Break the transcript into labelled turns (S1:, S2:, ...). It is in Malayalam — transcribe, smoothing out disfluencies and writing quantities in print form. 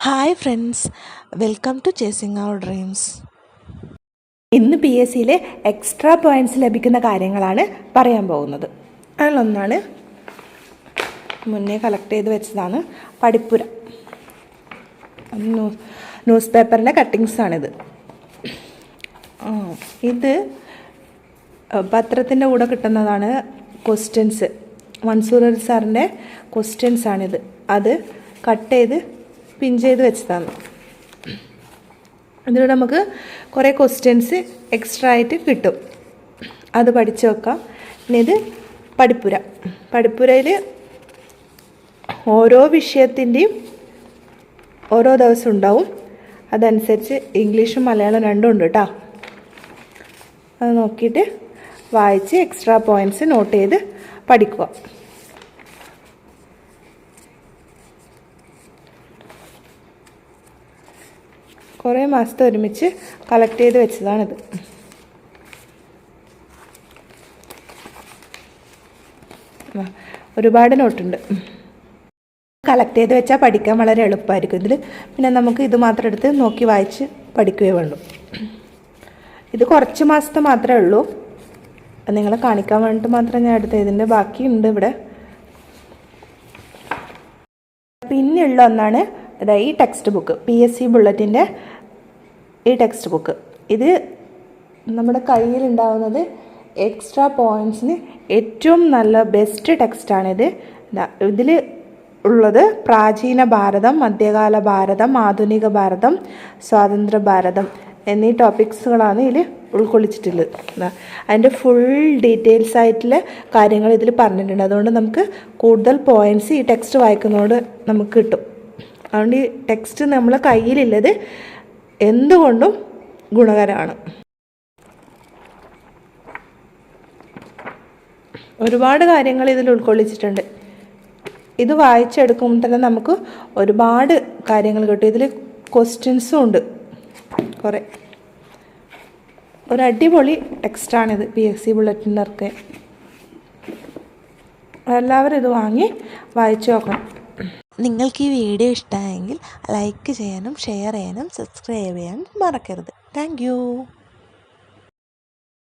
S1: Hi friends, welcome to chasing our dreams.
S2: ഇന്ന് പി എസ് സിയിലെ എക്സ്ട്രാ പോയിൻറ്റ്സ് ലഭിക്കുന്ന കാര്യങ്ങളാണ് പറയാൻ പോകുന്നത്. അതിലൊന്നാണ് മുന്നേ കളക്ട് ചെയ്ത് വെച്ചതാണ് പഠിപ്പുര. ന്യൂസ് പേപ്പറിൻ്റെ കട്ടിങ്സാണിത്. ഇത് പത്രത്തിൻ്റെ കൂടെ കിട്ടുന്നതാണ്. ക്വസ്റ്റ്യൻസ്, മൻസൂർ അലി സാറിൻ്റെ ക്വസ്റ്റ്യൻസാണിത്. അത് കട്ട് ചെയ്ത് പിൻ ചെയ്ത് വെച്ചതാണ്. ഇതിലൂടെ നമുക്ക് കുറേ ക്വസ്റ്റ്യൻസ് എക്സ്ട്രാ ആയിട്ട് കിട്ടും. അത് പഠിച്ചു വെക്കാം. ഇനി ഇത് പഠിപ്പുരയിൽ ഓരോ വിഷയത്തിൻ്റെയും ഓരോ ദിവസം ഉണ്ടാവും. അതനുസരിച്ച് ഇംഗ്ലീഷും മലയാളം രണ്ടും ഉണ്ട് കേട്ടോ. അത് നോക്കിയിട്ട് വായിച്ച് എക്സ്ട്രാ പോയിൻറ്റ്സ് നോട്ട് ചെയ്ത് പഠിക്കുക. കുറേ മാസത്തെ ഒരുമിച്ച് കളക്ട് ചെയ്ത് വെച്ചതാണിത്. ഒരുപാട് നോട്ടുണ്ട്. കളക്ട് ചെയ്ത് വെച്ചാൽ പഠിക്കാൻ വളരെ എളുപ്പമായിരിക്കും. ഇതിൽ പിന്നെ നമുക്ക് ഇത് മാത്രം എടുത്ത് നോക്കി വായിച്ച് പഠിക്കുകയേ വേണ്ടൂ. ഇത് കുറച്ച് മാസത്തെ മാത്രമേ ഉള്ളൂ. നിങ്ങളെ കാണിക്കാൻ വേണ്ടിയിട്ട് മാത്രം ഞാൻ എടുത്തത്. ഇതിൻ്റെ ബാക്കിയുണ്ട് ഇവിടെ. പിന്നെയുള്ള ഒന്നാണ് ഈ ടെക്സ്റ്റ് ബുക്ക്, PSC ബുള്ളറ്റിൻ്റെ ഈ ടെക്സ്റ്റ് ബുക്ക്. ഇത് നമ്മുടെ കയ്യിലുണ്ടാവുന്നത് എക്സ്ട്രാ പോയിൻറ്റ്സിന് ഏറ്റവും നല്ല ബെസ്റ്റ് ടെക്സ്റ്റാണിത്. ഇതിൽ ഉള്ളത് പ്രാചീന ഭാരതം, മധ്യകാല ഭാരതം, ആധുനിക ഭാരതം, സ്വാതന്ത്ര്യ ഭാരതം എന്നീ ടോപ്പിക്സുകളാണ് ഇതിൽ ഉൾക്കൊള്ളിച്ചിട്ടുള്ളത്. അതിൻ്റെ ഫുൾ ഡീറ്റെയിൽസ് ആയിട്ടുള്ള കാര്യങ്ങൾ ഇതിൽ പറഞ്ഞിട്ടുണ്ട്. അതുകൊണ്ട് നമുക്ക് കൂടുതൽ പോയിൻറ്റ്സ് ഈ ടെക്സ്റ്റ് വായിക്കുന്നതോട് നമുക്ക് കിട്ടും. അതുകൊണ്ട് ഈ ടെക്സ്റ്റ് നമ്മളെ കയ്യിലുള്ളത് എന്തുകൊണ്ടും ഗുണകരമാണ്. ഒരുപാട് കാര്യങ്ങൾ ഇതിൽ ഉൾക്കൊള്ളിച്ചിട്ടുണ്ട്. ഇത് വായിച്ചെടുക്കുമ്പോൾ തന്നെ നമുക്ക് ഒരുപാട് കാര്യങ്ങൾ കിട്ടും. ഇതിൽ ക്വസ്റ്റ്യൻസും ഉണ്ട് കുറേ. ഒരു അടിപൊളി ടെക്സ്റ്റാണിത്, PSC ബുള്ളറ്റിൻ്റെ ഒക്കെ. എല്ലാവരും ഇത് വാങ്ങി വായിച്ചു നോക്കണം.
S1: നിങ്ങൾക്ക് ഈ വീഡിയോ ഇഷ്ടമായെങ്കിൽ ലൈക്ക് ചെയ്യാനും ഷെയർ ചെയ്യാനും സബ്സ്ക്രൈബ് ചെയ്യാനും മറക്കരുത്. താങ്ക്